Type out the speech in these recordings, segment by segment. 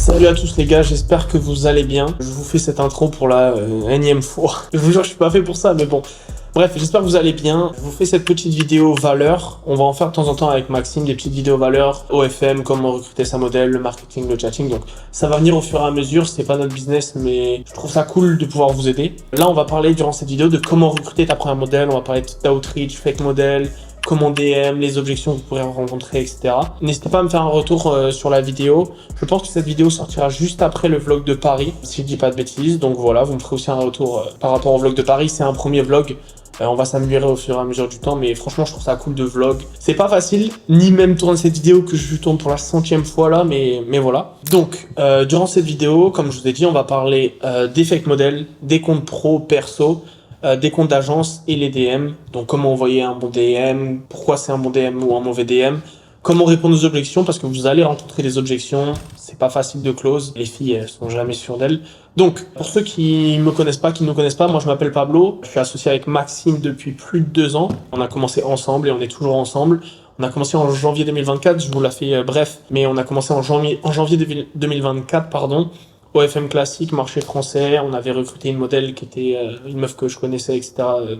Salut à tous les gars, j'espère que vous allez bien. Je vous fais cette intro pour la énième fois. Je vous jure, je suis pas fait pour ça, mais bon. Bref, j'espère que vous allez bien. Je vous fais cette petite vidéo valeur. On va en faire de temps en temps avec Maxime, des petites vidéos valeur, OFM, comment recruter sa modèle, le marketing, le chatting. Donc ça va venir au fur et à mesure, c'est pas notre business, mais je trouve ça cool de pouvoir vous aider. Là, on va parler durant cette vidéo de comment recruter ta première modèle. On va parler d'outreach, fake modèle, comment DM, les objections que vous pourrez rencontrer, etc. N'hésitez pas à me faire un retour sur la vidéo. Je pense que cette vidéo sortira juste après le vlog de Paris, si je dis pas de bêtises. Donc voilà, vous me ferez aussi un retour par rapport au vlog de Paris. C'est un premier vlog. On va s'améliorer au fur et à mesure du temps, mais franchement, je trouve ça cool de vlog. C'est pas facile, ni même tourner cette vidéo que je tourne pour la 100e fois là, mais voilà. Donc, durant cette vidéo, comme je vous ai dit, on va parler des fake modèles, des comptes pro, perso, des comptes d'agence et les DM. Donc, comment envoyer un bon DM, pourquoi c'est un bon DM ou un mauvais DM, comment répondre aux objections, parce que vous allez rencontrer des objections, c'est pas facile de close, les filles elles sont jamais sûres d'elles. Donc, pour ceux qui me connaissent pas, qui ne nous connaissent pas, moi je m'appelle Pablo, je suis associé avec Maxime depuis plus de 2 ans. On a commencé ensemble et on est toujours ensemble. On a commencé en janvier 2024, je vous la fais bref, mais on a commencé en janvier 2024, pardon. OFM classique, marché français, on avait recruté une modèle qui était une meuf que je connaissais, etc.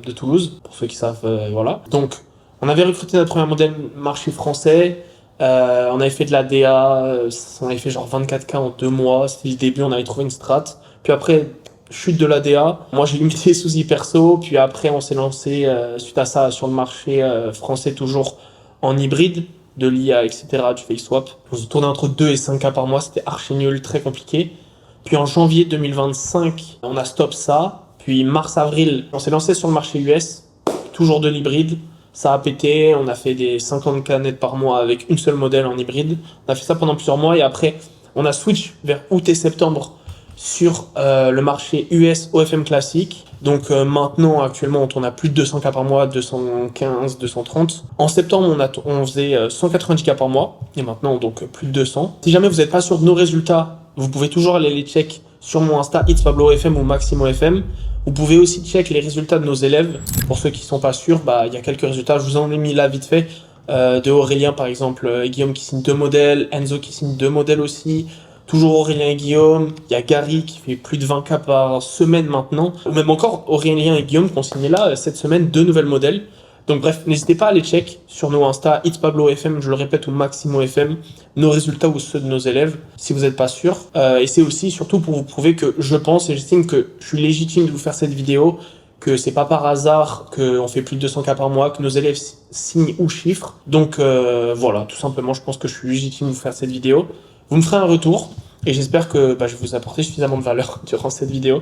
de Toulouse, pour ceux qui savent, voilà. Donc, on avait recruté notre première modèle marché français, on avait fait de la DA, on avait fait genre 24K en 2 mois, c'était le début, on avait trouvé une strat. Puis après, chute de la DA, moi j'ai limité les soucis perso, puis après on s'est lancé suite à ça sur le marché français toujours en hybride, de l'IA, etc., du face swap. On se tournait entre 2 et 5K par mois, c'était archi nul, très compliqué. Puis en janvier 2025, on a stop ça. Puis mars-avril, on s'est lancé sur le marché US, toujours de l'hybride. Ça a pété, on a fait des 50K net par mois avec une seule modèle en hybride. On a fait ça pendant plusieurs mois et après, on a switch vers août et septembre sur le marché US OFM classique. Donc maintenant, actuellement, on tourne à plus de 200K par mois, 215, 230. En septembre, on faisait 190K par mois et maintenant, donc plus de 200. Si jamais vous n'êtes pas sûr de nos résultats, vous pouvez toujours aller les check sur mon Insta, itspablofm ou maximofm. Vous pouvez aussi check les résultats de nos élèves. Pour ceux qui sont pas sûrs, il y a quelques résultats. Je vous en ai mis là vite fait. De Aurélien, par exemple, Guillaume qui signe 2 modèles, Enzo qui signe 2 modèles aussi. Toujours Aurélien et Guillaume. Il y a Gary qui fait plus de 20K par semaine maintenant. Ou même encore Aurélien et Guillaume qui ont signé là, cette semaine, 2 nouvelles modèles. Donc bref, n'hésitez pas à les check sur nos Insta, itspablofm, je le répète, ou maximofm, nos résultats ou ceux de nos élèves, si vous n'êtes pas sûr. Et c'est aussi surtout pour vous prouver que je pense et j'estime que je suis légitime de vous faire cette vidéo, que c'est pas par hasard qu'on fait plus de 200K par mois, que nos élèves signent ou chiffrent. Donc voilà, tout simplement, je pense que je suis légitime de vous faire cette vidéo. Vous me ferez un retour et j'espère que je vais vous apporter suffisamment de valeur durant cette vidéo.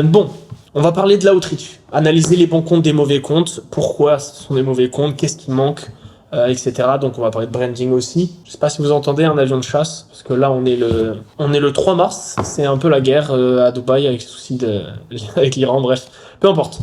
Bon, on va parler de l'outreach. Analyser les bons comptes des mauvais comptes. Pourquoi ce sont des mauvais comptes, qu'est-ce qui manque, etc. Donc on va parler de branding aussi. Je sais pas si vous entendez un avion de chasse, parce que là on est le 3 mars. C'est un peu la guerre à Dubaï avec les soucis avec l'Iran, bref. Peu importe.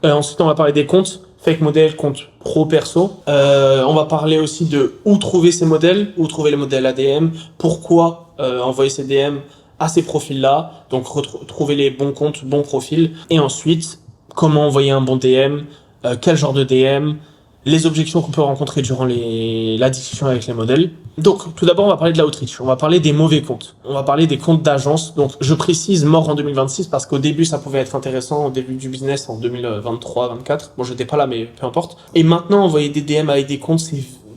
Ensuite on va parler des comptes. Fake modèle, compte pro perso. On va parler aussi de où trouver ces modèles, où trouver les modèles ADM, pourquoi envoyer ces DM à ces profils-là, donc trouver les bons comptes, bons profils, et ensuite comment envoyer un bon DM, quel genre de DM, les objections qu'on peut rencontrer durant la discussion avec les modèles. Donc, tout d'abord, on va parler de l'outreach. On va parler des mauvais comptes. On va parler des comptes d'agence. Donc, je précise mort en 2026 parce qu'au début, ça pouvait être intéressant au début du business en 2023-24. Bon, j'étais pas là, mais peu importe. Et maintenant, envoyer des DM avec des comptes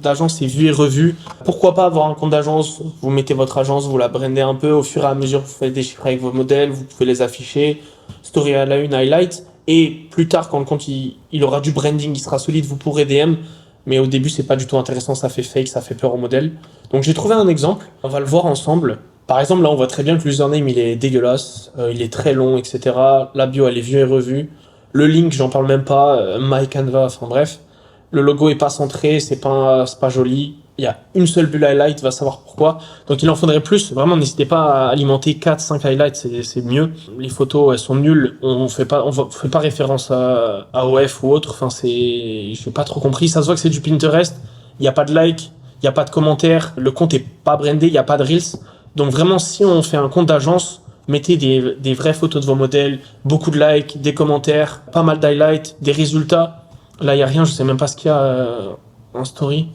d'agence, c'est vu et revu. Pourquoi pas avoir un compte d'agence? Vous mettez votre agence, vous la brandez un peu. Au fur et à mesure, vous faites des chiffres avec vos modèles. Vous pouvez les afficher. Story à la une, highlight. Et plus tard, quand le compte il aura du branding, il sera solide, vous pourrez DM. Mais au début, c'est pas du tout intéressant, ça fait fake, ça fait peur au modèle. Donc j'ai trouvé un exemple, on va le voir ensemble. Par exemple, là, on voit très bien que l'username, il est dégueulasse, il est très long, etc. La bio, elle est vue et revue. Le link, j'en parle même pas, My Canva, enfin bref. Le logo est pas centré, c'est pas joli. Il y a une seule bulle highlight, va savoir pourquoi. Donc il en faudrait plus. Vraiment, n'hésitez pas à alimenter 4-5 highlights, c'est mieux. Les photos, elles sont nulles. On fait pas référence à OF ou autre. Enfin, j'ai pas trop compris. Ça se voit que c'est du Pinterest. Il y a pas de like, il y a pas de commentaires. Le compte est pas brandé, il y a pas de reels. Donc vraiment, si on fait un compte d'agence, mettez des vraies photos de vos modèles, beaucoup de likes, des commentaires, pas mal d'highlights, des résultats. Là, il y a rien, je sais même pas ce qu'il y a en story.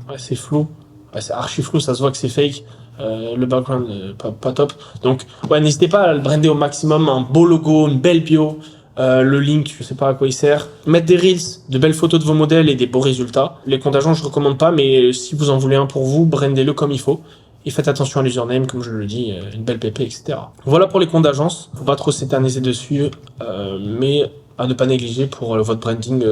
Ouais, c'est flou. Ouais, c'est archi flou, ça se voit que c'est fake. Le background, pas top. Donc, ouais, n'hésitez pas à le brander au maximum. Un beau logo, une belle bio. Le link, je sais pas à quoi il sert. Mettre des reels, de belles photos de vos modèles et des beaux résultats. Les comptes agents, je recommande pas, mais si vous en voulez un pour vous, brandez-le comme il faut. Et faites attention à l'username, comme je le dis, une belle PP, etc. Voilà pour les comptes d'agence. Faut pas trop s'éterniser dessus, mais à ne pas négliger pour votre branding,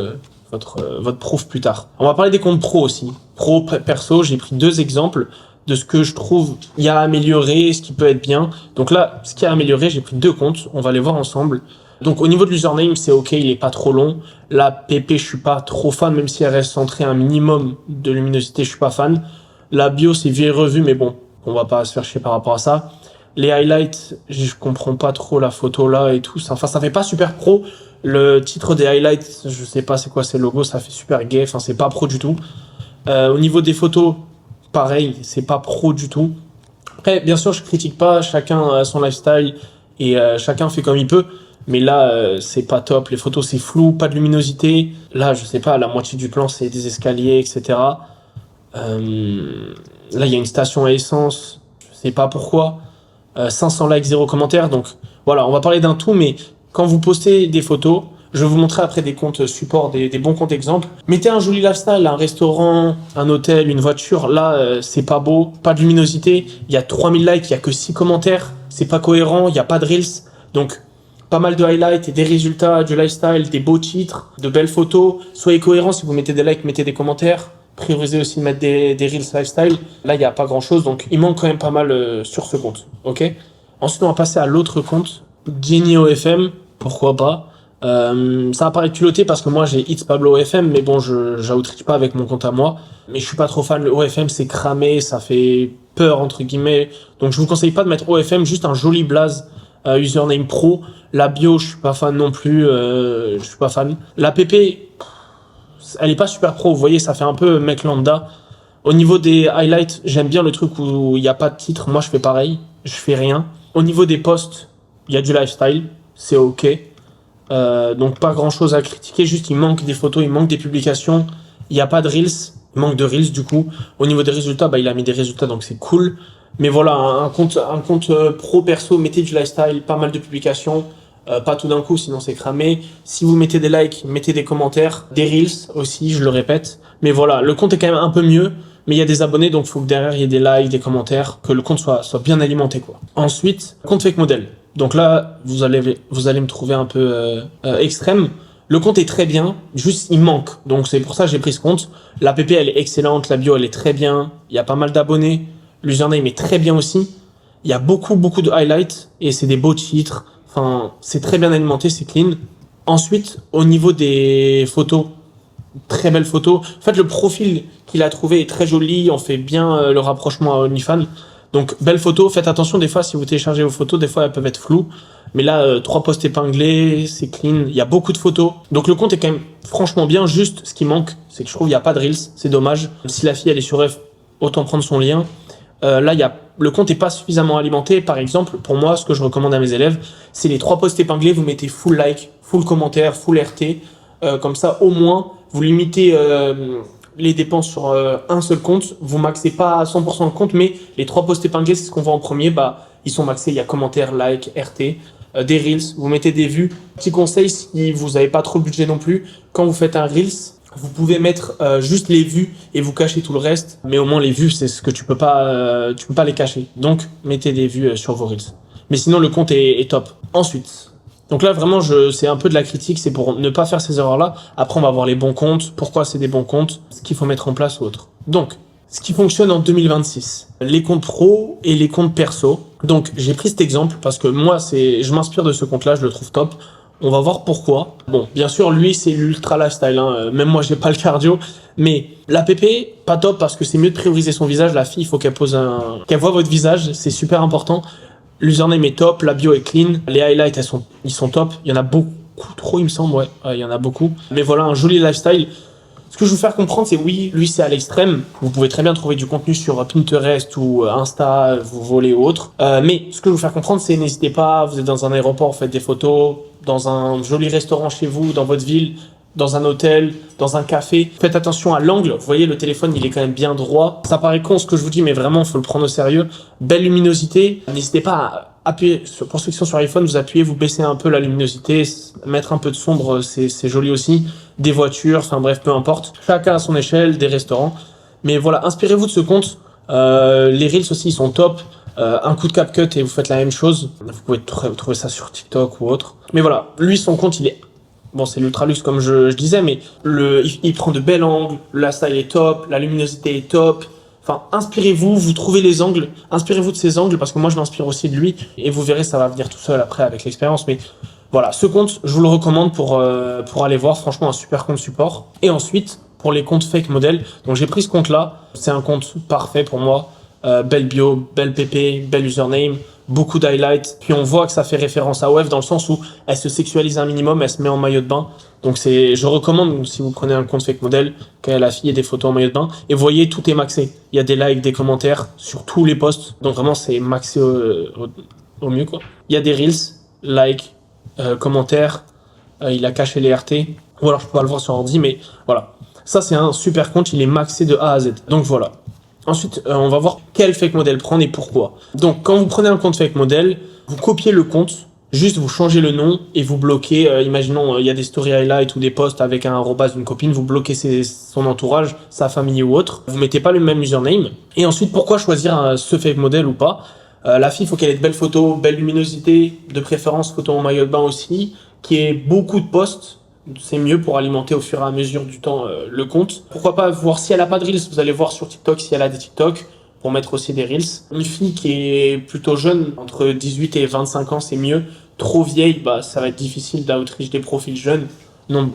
votre proof plus tard. On va parler des comptes pro aussi. Pro, perso, j'ai pris 2 exemples de ce que je trouve il y a à améliorer, ce qui peut être bien. Donc là, ce qui a amélioré, j'ai pris 2 comptes. On va les voir ensemble. Donc au niveau de l'username, c'est ok, il est pas trop long. La PP, je suis pas trop fan, même si elle reste centrée un minimum de luminosité, je suis pas fan. La bio, c'est vieille revue, mais bon, on va pas se faire chier par rapport à ça. Les highlights, je comprends pas trop la photo là et tout. Enfin, ça fait pas super pro. Le titre des highlights, je sais pas c'est quoi ces logos, ça fait super gay. Enfin, c'est pas pro du tout. Au niveau des photos, pareil, c'est pas pro du tout. Après, bien sûr, je critique pas. Chacun a son lifestyle et chacun fait comme il peut. Mais là, c'est pas top. Les photos, c'est flou, pas de luminosité. Là, je sais pas, la moitié du plan, c'est des escaliers, etc. Là, il y a une station à essence. Je sais pas pourquoi. 500 likes, 0 commentaires. Donc, voilà, on va parler d'un tout. Mais quand vous postez des photos, je vais vous montrer après des comptes support, des bons comptes exemples. Mettez un joli lifestyle, un restaurant, un hôtel, une voiture. Là, c'est pas beau, pas de luminosité. Il y a 3000 likes, il y a que 6 commentaires. C'est pas cohérent, il y a pas de reels. Donc, pas mal de highlights et des résultats, du lifestyle, des beaux titres, de belles photos. Soyez cohérents, si vous mettez des likes, mettez des commentaires. Priorisez aussi de mettre des reels lifestyle. Là, il n'y a pas grand chose, donc il manque quand même pas mal sur ce compte. Ok. Ensuite, on va passer à l'autre compte, Jenny OFM. Pourquoi pas. Ça va paraître culotté parce que moi j'ai It's Pablo OFM, mais bon, j'outreach pas avec mon compte à moi. Mais je suis pas trop fan. Le OFM, c'est cramé, ça fait peur entre guillemets. Donc je vous conseille pas de mettre OFM, juste un joli blaze. Username pro. La bio, je suis pas fan non plus. Je suis pas fan. La PP, elle est pas super pro. Vous voyez, ça fait un peu mec lambda. Au niveau des highlights, j'aime bien le truc où il y a pas de titre. Moi, je fais pareil. Je fais rien. Au niveau des posts, il y a du lifestyle. C'est ok. Donc pas grand chose à critiquer. Juste, il manque des photos, il manque des publications. Il y a pas de reels. Il manque de reels du coup. Au niveau des résultats, bah il a mis des résultats, donc c'est cool. Mais voilà, un compte pro perso, mettez du lifestyle, pas mal de publications, pas tout d'un coup, sinon c'est cramé. Si vous mettez des likes, mettez des commentaires, des reels aussi, je le répète. Mais voilà, le compte est quand même un peu mieux, mais il y a des abonnés, donc il faut que derrière il y ait des likes, des commentaires, que le compte soit bien alimenté, quoi. Ensuite, compte fake model. Donc là, vous allez me trouver un peu extrême. Le compte est très bien, juste il manque. Donc c'est pour ça que j'ai pris ce compte. La PP elle est excellente, la bio elle est très bien, il y a pas mal d'abonnés. L'username est très bien aussi. Il y a beaucoup de highlights et c'est des beaux titres. Enfin, c'est très bien alimenté, c'est clean. Ensuite, au niveau des photos, très belles photos. En fait, le profil qu'il a trouvé est très joli. On fait bien le rapprochement à OnlyFans. Donc, belles photos. Faites attention, des fois, si vous téléchargez vos photos, des fois, elles peuvent être floues. Mais là, 3 posts épinglés, c'est clean. Il y a beaucoup de photos. Donc, le compte est quand même franchement bien. Juste, ce qui manque, c'est que je trouve qu'il n'y a pas de Reels. C'est dommage. Si la fille, elle est sur F, autant prendre son lien. Là, le compte est pas suffisamment alimenté. Par exemple, pour moi, ce que je recommande à mes élèves, c'est les 3 posts épinglés. Vous mettez full like, full commentaire, full RT. Comme ça, au moins, vous limitez les dépenses sur un seul compte. Vous maxez pas à 100% le compte, mais les 3 posts épinglés, c'est ce qu'on voit en premier. Bah, ils sont maxés. Il y a commentaire, like, RT, des reels. Vous mettez des vues. Petit conseil, si vous avez pas trop de budget non plus, quand vous faites un reels, vous pouvez mettre juste les vues et vous cachez tout le reste. Mais au moins les vues, c'est ce que tu peux pas les cacher. Donc mettez des vues sur vos reels. Mais sinon le compte est top. Ensuite, donc là vraiment c'est un peu de la critique, c'est pour ne pas faire ces erreurs-là. Après on va voir les bons comptes, pourquoi c'est des bons comptes, ce qu'il faut mettre en place ou autre. Donc ce qui fonctionne en 2026, les comptes pro et les comptes perso. Donc j'ai pris cet exemple parce que moi je m'inspire de ce compte-là, je le trouve top. On va voir pourquoi. Bon, bien sûr, lui, c'est l'ultra lifestyle. Hein. Même moi, j'ai pas le cardio. Mais la PP, pas top parce que c'est mieux de prioriser son visage. La fille, il faut qu'elle qu'elle voit votre visage. C'est super important. L'username est top. La bio est clean. Les highlights, ils sont top. Il y en a beaucoup trop, il me semble. Ouais, il y en a beaucoup. Mais voilà, un joli lifestyle. Ce que je veux faire comprendre, c'est oui, lui, c'est à l'extrême. Vous pouvez très bien trouver du contenu sur Pinterest ou Insta, vous volez ou autre. Mais ce que je veux faire comprendre, c'est n'hésitez pas. Vous êtes dans un aéroport, vous faites des photos. Dans un joli restaurant chez vous, dans votre ville, dans un hôtel, dans un café. Faites attention à l'angle. Vous voyez, le téléphone, il est quand même bien droit. Ça paraît con ce que je vous dis, mais vraiment, il faut le prendre au sérieux. Belle luminosité. N'hésitez pas à appuyer, pour ceux qui sont sur iPhone, vous appuyez, vous baissez un peu la luminosité, mettre un peu de sombre, c'est joli aussi. Des voitures, enfin bref, peu importe. Chacun à son échelle, des restaurants. Mais voilà, inspirez-vous de ce compte. Les Reels aussi, ils sont top. Un coup de CapCut et vous faites la même chose. Vous pouvez trouver ça sur TikTok ou autre. Mais voilà, lui, son compte, il est... Bon, c'est l'ultra luxe comme je disais, mais il prend de bels angles, la style est top, la luminosité est top. Enfin, inspirez-vous, vous trouvez les angles, inspirez-vous de ces angles parce que moi je m'inspire aussi de lui et vous verrez, ça va venir tout seul après avec l'expérience. Mais voilà, ce compte, je vous le recommande pour aller voir. Franchement, un super compte support. Et ensuite, pour les comptes fake modèles, donc j'ai pris ce compte-là. C'est un compte parfait pour moi. Belle bio, belle pp, belle username, beaucoup d'highlights. Puis on voit que ça fait référence à OF dans le sens où elle se sexualise un minimum, elle se met en maillot de bain. Donc je recommande, si vous prenez un compte fake modèle, qu'elle a la fille et des photos en maillot de bain. Et vous voyez, tout est maxé. Il y a des likes, des commentaires sur tous les posts. Donc vraiment, c'est maxé au mieux, quoi. Il y a des reels, likes, commentaires. Il a caché les RT. Ou alors je peux pas le voir sur ordi, mais voilà. Ça, c'est un super compte, il est maxé de A à Z. Donc voilà. Ensuite, on va voir quel fake modèle prendre et pourquoi. Donc, quand vous prenez un compte fake modèle, vous copiez le compte, juste vous changez le nom et vous bloquez, imaginons, il y a des story highlights ou des posts avec un arrobas d'une copine, vous bloquez son entourage, sa famille ou autre. Vous mettez pas le même username. Et ensuite, pourquoi choisir ce fake modèle ou pas? La fille, il faut qu'elle ait de belles photos, belle luminosité, de préférence photo en maillot de bain aussi, qui ait beaucoup de posts. C'est mieux pour alimenter au fur et à mesure du temps le compte. Pourquoi pas voir si elle a pas de Reels, vous allez voir sur TikTok si elle a des TikTok pour mettre aussi des Reels. Une fille qui est plutôt jeune, entre 18 et 25 ans, c'est mieux. Trop vieille, bah ça va être difficile d'outreach des profils jeunes. Non,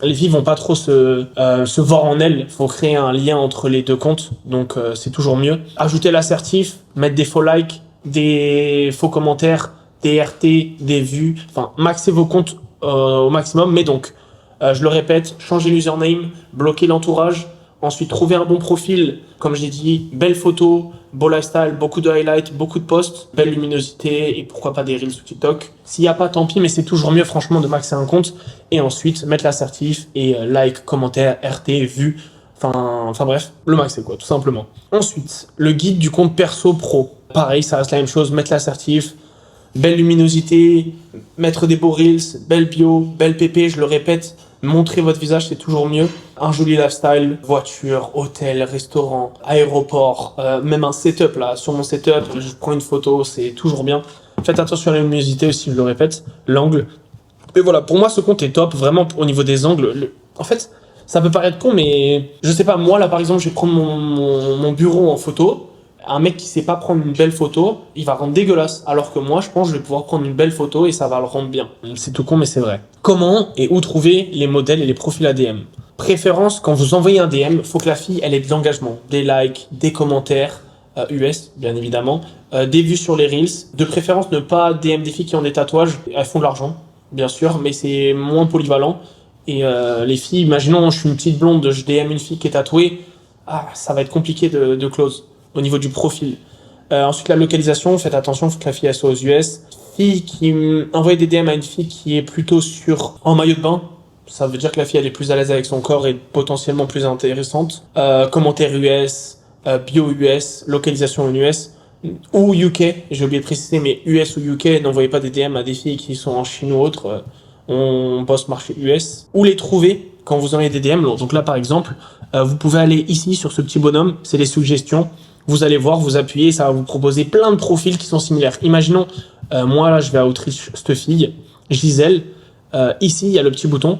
les filles vont pas trop se voir en elles. Faut créer un lien entre les deux comptes, donc c'est toujours mieux. Ajouter l'assertif, mettre des faux likes, des faux commentaires, des RT, des vues. Enfin, maxer vos comptes au maximum, mais donc, je le répète, changer l'username, bloquer l'entourage, ensuite trouver un bon profil, comme je l'ai dit, belle photo, beau lifestyle, beaucoup de highlights, beaucoup de posts, belle luminosité et pourquoi pas des reels sur TikTok. S'il n'y a pas, tant pis, mais c'est toujours mieux franchement de maxer un compte et ensuite mettre l'assertif et like, commentaire, RT, vue, enfin bref, le maxer quoi, tout simplement. Ensuite, le guide du compte perso pro. Pareil, ça reste la même chose, mettre l'assertif, belle luminosité, mettre des beaux reels, belle bio, belle pp, je le répète, montrer votre visage, c'est toujours mieux. Un joli lifestyle, voiture, hôtel, restaurant, aéroport, même un setup là. Sur mon setup, je prends une photo, c'est toujours bien. Faites attention à la luminosité aussi, je le répète, l'angle. Et voilà, pour moi, ce compte est top, vraiment au niveau des angles. En fait, ça peut paraître con, mais je sais pas, moi là par exemple, je vais prendre mon bureau en photo. Un mec qui sait pas prendre une belle photo, il va rendre dégueulasse. Alors que moi, je pense que je vais pouvoir prendre une belle photo et ça va le rendre bien. C'est tout con, mais c'est vrai. Comment et où trouver les modèles et les profils ADM? Préférence, quand vous envoyez un DM, faut que la fille, elle ait de l'engagement. Des likes, des commentaires, US, bien évidemment, des vues sur les Reels. De préférence, ne pas DM des filles qui ont des tatouages. Elles font de l'argent, bien sûr, mais c'est moins polyvalent. Et les filles, imaginons, je suis une petite blonde, je DM une fille qui est tatouée. Ah, ça va être compliqué de close au niveau du profil. Ensuite, la localisation, faites attention, faut que la fille elle soit aux US. Fille qui envoie des DM à une fille qui est plutôt en maillot de bain, ça veut dire que la fille elle est plus à l'aise avec son corps et potentiellement plus intéressante. Commentaire US, bio US, localisation en US ou UK, j'ai oublié de préciser, mais US ou UK, n'envoyez pas des DM à des filles qui sont en Chine ou autre. On bosse marché US. Où les trouver quand vous envoyez des DM. Donc là, par exemple, vous pouvez aller ici sur ce petit bonhomme, c'est les suggestions. Vous allez voir, vous appuyez, ça va vous proposer plein de profils qui sont similaires. Imaginons, moi là, je vais outreach cette fille, Gisèle. Ici, il y a le petit bouton.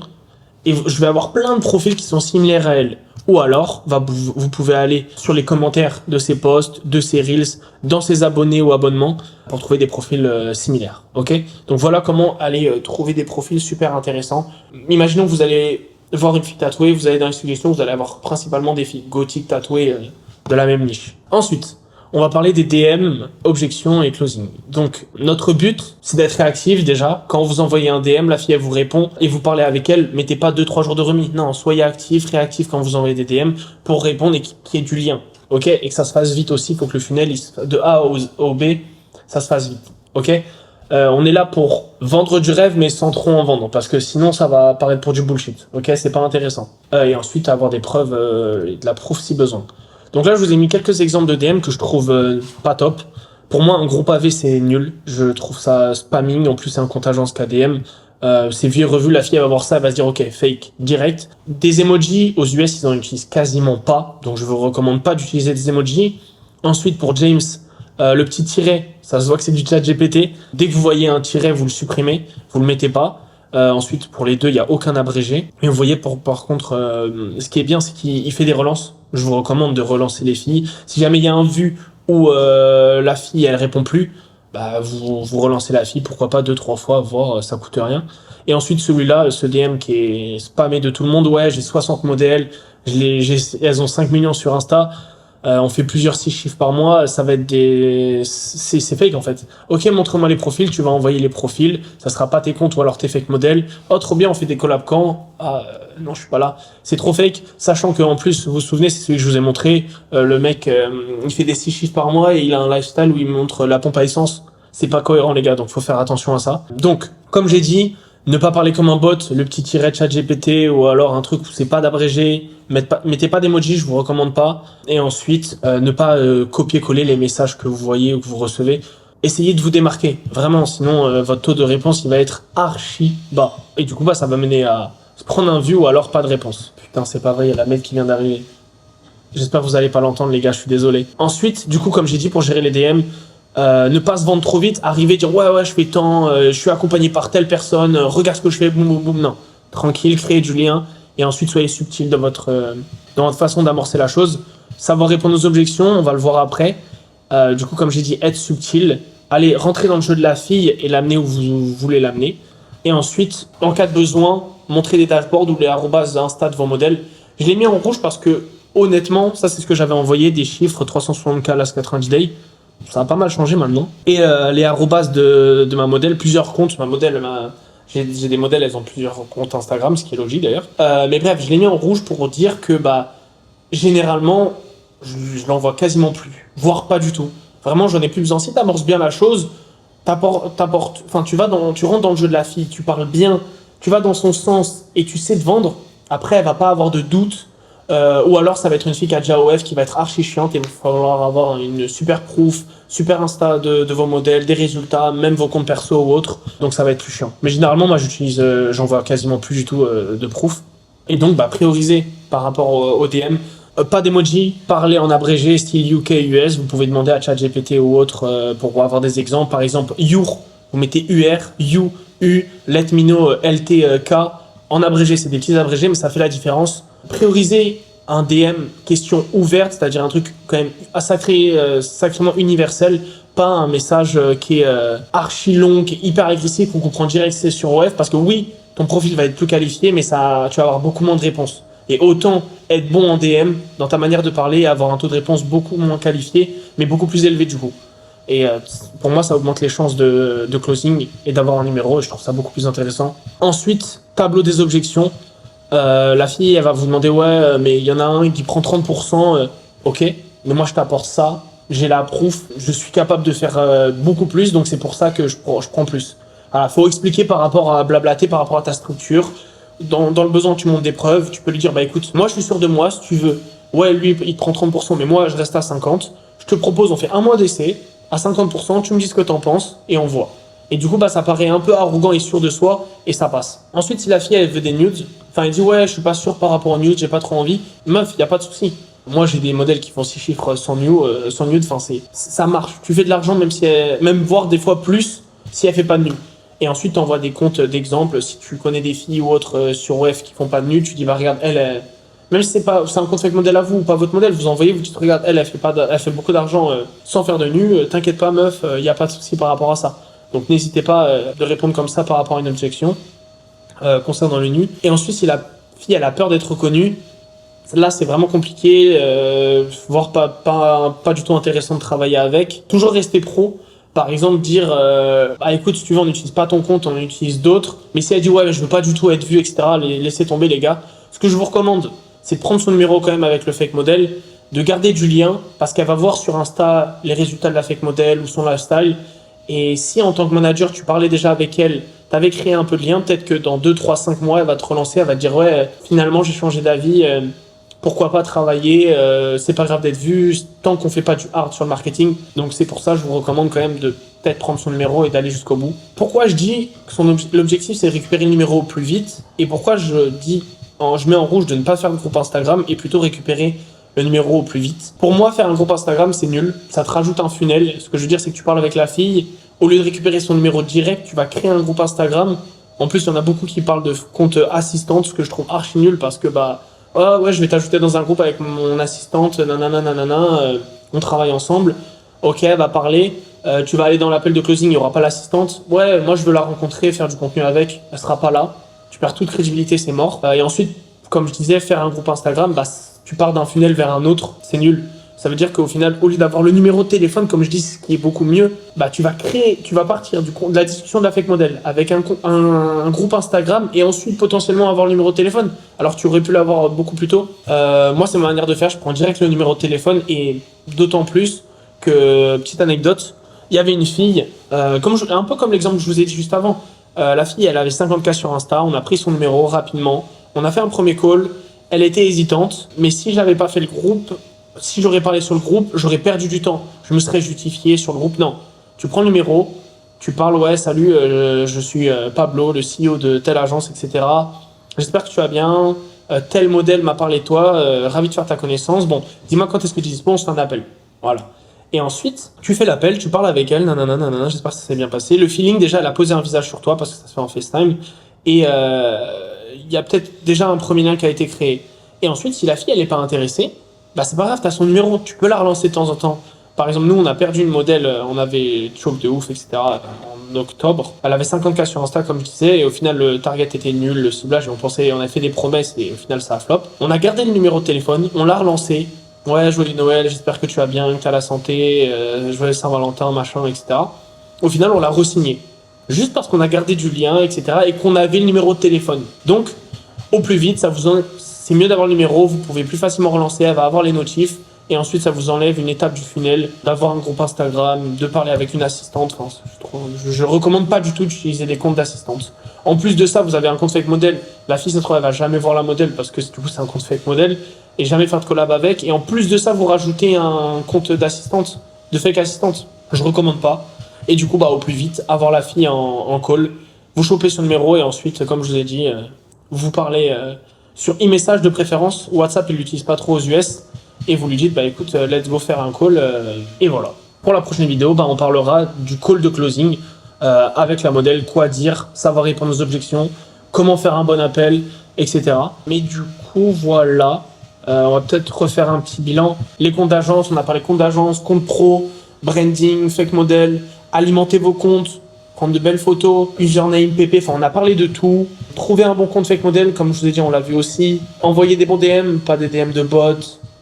Et je vais avoir plein de profils qui sont similaires à elle. Ou alors, vous pouvez aller sur les commentaires de ses posts, de ses reels, dans ses abonnés ou abonnements, pour trouver des profils similaires. Ok? Donc voilà comment aller trouver des profils super intéressants. Imaginons que vous allez voir une fille tatouée, vous allez dans les suggestions, vous allez avoir principalement des filles gothiques tatouées de la même niche. Ensuite, on va parler des DM, objections et closing. Donc, notre but, c'est d'être réactif déjà. Quand vous envoyez un DM, la fille, elle vous répond et vous parlez avec elle. Mettez pas 2-3 jours de remis. Non, soyez actif, réactif quand vous envoyez des DM pour répondre et qu'il y ait du lien. Ok? Et que ça se fasse vite aussi. Il faut que le funnel, de A au B, ça se fasse vite. Ok? On est là pour vendre du rêve, mais sans trop en vendre, parce que sinon ça va paraître pour du bullshit. Ok, c'est pas intéressant. Et ensuite avoir des preuves et de la proof si besoin. Donc là, je vous ai mis quelques exemples de DM que je trouve pas top. Pour moi, un gros pavé, c'est nul. Je trouve ça spamming. En plus, c'est un compte agence KDM. C'est vu et revu. La fille, elle va voir ça, elle va se dire, ok, fake, direct. Des emojis, aux US, ils en utilisent quasiment pas. Donc, je vous recommande pas d'utiliser des emojis. Ensuite, pour James, le petit tiret, ça se voit que c'est du chat GPT. Dès que vous voyez un tiret, vous le supprimez, vous le mettez pas. Ensuite, pour les deux, il y a aucun abrégé. Mais vous voyez, par contre, ce qui est bien, c'est qu'il fait des relances. Je vous recommande de relancer les filles. Si jamais il y a un vu où la fille, elle répond plus, bah vous relancez la fille, pourquoi pas 2-3 fois, voir, ça coûte rien. Et ensuite, celui-là, ce DM qui est spammé de tout le monde, ouais, j'ai 60 modèles, elles ont 5 millions sur Insta. On fait plusieurs 6 chiffres par mois, ça va être c'est fake en fait. Ok, montre-moi les profils, tu vas envoyer les profils, ça sera pas tes comptes ou alors tes fake modèles. Oh, trop bien, on fait des collabs quand? Ah, non, je suis pas là. C'est trop fake, sachant que en plus, vous vous souvenez, c'est celui que je vous ai montré, le mec, il fait des 6 chiffres par mois et il a un lifestyle où il montre la pompe à essence. C'est pas cohérent les gars, donc faut faire attention à ça. Donc, comme j'ai dit, ne pas parler comme un bot, le petit tiret chat GPT ou alors un truc où c'est pas d'abrégé, mettez pas d'emoji, je vous recommande pas. Et ensuite, ne pas copier-coller les messages que vous voyez ou que vous recevez. Essayez de vous démarquer, vraiment, sinon votre taux de réponse il va être archi bas. Et du coup, bah, ça va mener à se prendre un view ou alors pas de réponse. Putain, c'est pas vrai, il y a la mec qui vient d'arriver. J'espère que vous allez pas l'entendre les gars, je suis désolé. Ensuite, du coup, comme j'ai dit, pour gérer les DM, ne pas se vendre trop vite, arriver, dire ouais je fais tant, je suis accompagné par telle personne, regarde ce que je fais, boum boum boum, non. Tranquille, créez du lien et ensuite soyez subtil dans votre façon d'amorcer la chose. Savoir répondre aux objections, on va le voir après. Du coup, comme j'ai dit, être subtil, allez rentrer dans le jeu de la fille et l'amener où vous voulez l'amener. Et ensuite, en cas de besoin, montrer des dashboards ou les arrobas Insta de vos modèles. Je l'ai mis en rouge parce que honnêtement, ça c'est ce que j'avais envoyé, des chiffres 360K last 90 days. Ça a pas mal changé maintenant. Et les arrobas de ma modèle, plusieurs comptes. Ma modèle, j'ai des modèles, elles ont plusieurs comptes Instagram, ce qui est logique d'ailleurs. Mais bref, je l'ai mis en rouge pour dire que bah généralement, je l'envoie quasiment plus, voire pas du tout. Vraiment, j'en ai plus besoin. Si t'amorces bien la chose, enfin tu rentres dans le jeu de la fille, tu parles bien, tu vas dans son sens et tu sais te vendre. Après, elle va pas avoir de doute. Ou alors ça va être une fille qui a déjà OF qui va être archi chiante et il va falloir avoir une super proof, super Insta de vos modèles, des résultats, même vos comptes perso ou autres. Donc ça va être plus chiant. Mais généralement moi j'envoie quasiment plus du tout de proof. Et donc bah prioriser par rapport au DM. Pas d'emoji, parler en abrégé style UK US. Vous pouvez demander à ChatGPT ou autre pour avoir des exemples. Par exemple your, vous mettez UR, you, U, let me know LTK. En abrégé, c'est des petits abrégés, mais ça fait la différence. Prioriser un DM question ouverte, c'est-à-dire un truc quand même sacrément universel, pas un message qui est archi long, qui est hyper agressif, qu'on comprend direct que c'est sur OF, parce que oui, ton profil va être plus qualifié, mais tu vas avoir beaucoup moins de réponses. Et autant être bon en DM dans ta manière de parler et avoir un taux de réponse beaucoup moins qualifié, mais beaucoup plus élevé du coup. Et pour moi, ça augmente les chances de closing et d'avoir un numéro, et je trouve ça beaucoup plus intéressant. Ensuite, tableau des objections. La fille, elle va vous demander, ouais, mais il y en a un qui prend 30%, ok, mais moi je t'apporte ça, j'ai la proof, je suis capable de faire beaucoup plus, donc c'est pour ça que je prends plus. Voilà, faut expliquer par rapport à blablater, par rapport à ta structure. Dans le besoin, tu montes des preuves, tu peux lui dire, bah écoute, moi je suis sûr de moi, si tu veux, ouais, lui il prend 30%, mais moi je reste à 50%, je te propose, on fait un mois d'essai, à 50%, tu me dis ce que t'en penses, et on voit. Et du coup, bah, ça paraît un peu arrogant et sûr de soi, et ça passe. Ensuite, si la fille, elle veut des nudes, enfin, elle dit, ouais, je suis pas sûr par rapport aux nudes, j'ai pas trop envie. Meuf, y a pas de souci. Moi, j'ai des modèles qui font 6 chiffres sans nude, enfin, ça marche. Tu fais de l'argent, même voire des fois plus, si elle fait pas de nude. Et ensuite, t'envoies des comptes d'exemple. Si tu connais des filles ou autres sur OF qui font pas de nude, tu dis, bah, regarde, même si c'est un compte avec modèle à vous ou pas votre modèle, vous envoyez, vous dites, regarde, elle fait beaucoup d'argent sans faire de nu, t'inquiète pas, meuf, y a pas de souci par rapport à ça. Donc n'hésitez pas de répondre comme ça par rapport à une objection concernant le nu. Et ensuite, si la fille elle a peur d'être reconnue, là c'est vraiment compliqué, voire pas du tout intéressant de travailler avec. Toujours rester pro. Par exemple, dire bah écoute, si tu veux, on n'utilise pas ton compte, on utilise d'autres. Mais si elle dit ouais, mais je veux pas du tout être vue, etc., laissez tomber les gars. Ce que je vous recommande, c'est de prendre son numéro quand même avec le fake modèle, de garder du lien, parce qu'elle va voir sur Insta les résultats de la fake modèle ou son lifestyle. Et si en tant que manager, tu parlais déjà avec elle, tu avais créé un peu de lien, peut-être que dans 2, 3, 5 mois, elle va te relancer, elle va te dire ouais, finalement j'ai changé d'avis, pourquoi pas travailler, c'est pas grave d'être vu, tant qu'on fait pas du hard sur le marketing. Donc c'est pour ça que je vous recommande quand même de peut-être prendre son numéro et d'aller jusqu'au bout. Pourquoi je dis que l'objectif c'est de récupérer le numéro au plus vite, et pourquoi je mets en rouge de ne pas faire de groupe Instagram et plutôt récupérer le numéro au plus vite. Pour moi, faire un groupe Instagram, c'est nul. Ça te rajoute un funnel. Ce que je veux dire, c'est que tu parles avec la fille. Au lieu de récupérer son numéro direct, tu vas créer un groupe Instagram. En plus, il y en a beaucoup qui parlent de compte assistante, ce que je trouve archi nul parce que, oh ouais, je vais t'ajouter dans un groupe avec mon assistante, nanana, nanana, on travaille ensemble. Ok, elle va parler. Tu vas aller dans l'appel de closing, il n'y aura pas l'assistante. Ouais, moi, je veux la rencontrer, faire du contenu avec. Elle sera pas là. Tu perds toute crédibilité, c'est mort. Et ensuite, comme je disais, faire un groupe Instagram, tu pars d'un funnel vers un autre, c'est nul. Ça veut dire qu'au final, au lieu d'avoir le numéro de téléphone, comme je dis, ce qui est beaucoup mieux, tu vas partir de la discussion de la fake model avec un groupe Instagram et ensuite potentiellement avoir le numéro de téléphone. Alors tu aurais pu l'avoir beaucoup plus tôt. Moi, c'est ma manière de faire, je prends direct le numéro de téléphone et d'autant plus que, petite anecdote, il y avait une fille, un peu comme l'exemple que je vous ai dit juste avant. La fille, elle avait 50K sur Insta, on a pris son numéro rapidement, on a fait un premier call. Elle était hésitante, mais si j'avais pas fait le groupe, si j'aurais parlé sur le groupe, j'aurais perdu du temps. Je me serais justifié sur le groupe. Non. Tu prends le numéro, tu parles, ouais, salut, je suis Pablo, le CEO de telle agence, etc. J'espère que tu vas bien. Tel modèle m'a parlé de toi, ravi de faire ta connaissance. Bon, dis-moi quand est-ce que tu es dispo, on se fait un appel. Voilà. Et ensuite, tu fais l'appel, tu parles avec elle, nanana, nanana, j'espère que ça s'est bien passé. Le feeling, déjà, elle a posé un visage sur toi parce que ça se fait en FaceTime. Et il y a peut-être déjà un premier lien qui a été créé. Et ensuite, si la fille, elle n'est pas intéressée, c'est pas grave, tu as son numéro, tu peux la relancer de temps en temps. Par exemple, nous, on a perdu une modèle, on avait choke de ouf, etc. en octobre. Elle avait 50K sur Insta, comme je disais, et au final, le target était nul, le ciblage, et on a fait des promesses, et au final, ça a flop. On a gardé le numéro de téléphone, on l'a relancé. Ouais, joyeux Noël, j'espère que tu vas bien, que tu as la santé, joyeux Saint-Valentin, machin, etc. Au final, on l'a re-signé. Juste parce qu'on a gardé du lien, etc. et qu'on avait le numéro de téléphone. Donc, au plus vite, c'est mieux d'avoir le numéro, vous pouvez plus facilement relancer, elle va avoir les notifs, et ensuite ça vous enlève une étape du funnel, d'avoir un groupe Instagram, de parler avec une assistante. Enfin, je recommande pas du tout d'utiliser des comptes d'assistante. En plus de ça, vous avez un compte fake modèle, la fille, ça se trouve, elle va jamais voir la modèle, parce que du coup, c'est un compte fake modèle, et jamais faire de collab avec, et en plus de ça, vous rajoutez un compte d'assistante, de fake assistante. Je recommande pas. Et du coup, au plus vite, avoir la fille en call, vous chopez son numéro et ensuite, comme je vous ai dit, vous parlez sur e-message de préférence. WhatsApp, il l'utilise pas trop aux US. Et vous lui dites, écoute, let's go faire un call. Et voilà. Pour la prochaine vidéo, on parlera du call de closing avec la modèle, quoi dire, savoir répondre aux objections, comment faire un bon appel, etc. Mais du coup, voilà. On va peut-être refaire un petit bilan. Les comptes d'agence, on a parlé compte d'agence, compte pro, branding, fake modèle, alimenter vos comptes, prendre de belles photos, username, PP, enfin on a parlé de tout. Trouver un bon compte fake modèle, comme je vous ai dit, on l'a vu aussi. Envoyer des bons DM, pas des DM de bots.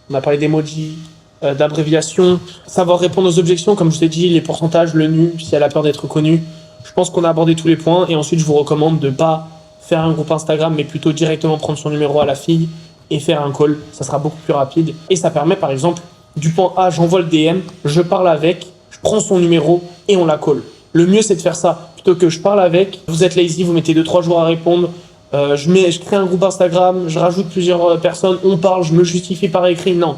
On a parlé d'emoji, d'abréviation. Savoir répondre aux objections, comme je vous ai dit, les pourcentages, le nu, si elle a peur d'être connue. Je pense qu'on a abordé tous les points. Et ensuite, je vous recommande de ne pas faire un groupe Instagram, mais plutôt directement prendre son numéro à la fille et faire un call. Ça sera beaucoup plus rapide. Et ça permet, par exemple, du point A, j'envoie le DM, je parle avec, je prends son numéro et on la call. Le mieux, c'est de faire ça. Plutôt que je parle avec, vous êtes lazy, vous mettez 2-3 jours à répondre. Je crée un groupe Instagram, je rajoute plusieurs personnes, on parle, je me justifie par écrit. Non.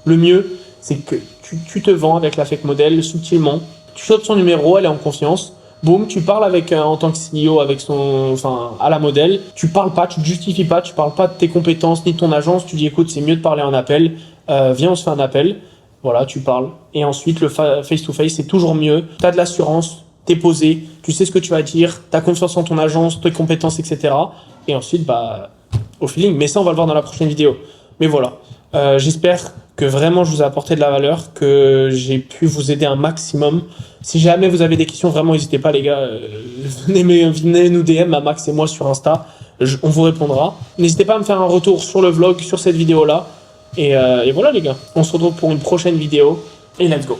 Le mieux, c'est que tu te vends avec la fake modèle subtilement. Tu chopes son numéro, elle est en confiance. Boum, tu parles avec en tant que CEO à la modèle. Tu parles pas, tu te justifies pas, tu parles pas de tes compétences ni de ton agence. Tu dis écoute, c'est mieux de parler en appel. Viens, on se fait un appel. Voilà, tu parles. Et ensuite, le face-to-face, c'est toujours mieux. Tu as de l'assurance, tu es posé, tu sais ce que tu vas dire, tu as confiance en ton agence, tes compétences, etc. Et ensuite, au feeling. Mais ça, on va le voir dans la prochaine vidéo. Mais voilà. J'espère que vraiment je vous ai apporté de la valeur, que j'ai pu vous aider un maximum. Si jamais vous avez des questions, vraiment n'hésitez pas les gars, venez nous DM à Max et moi sur Insta, on vous répondra. N'hésitez pas à me faire un retour sur le vlog, sur cette vidéo là. Et voilà les gars, on se retrouve pour une prochaine vidéo et let's go.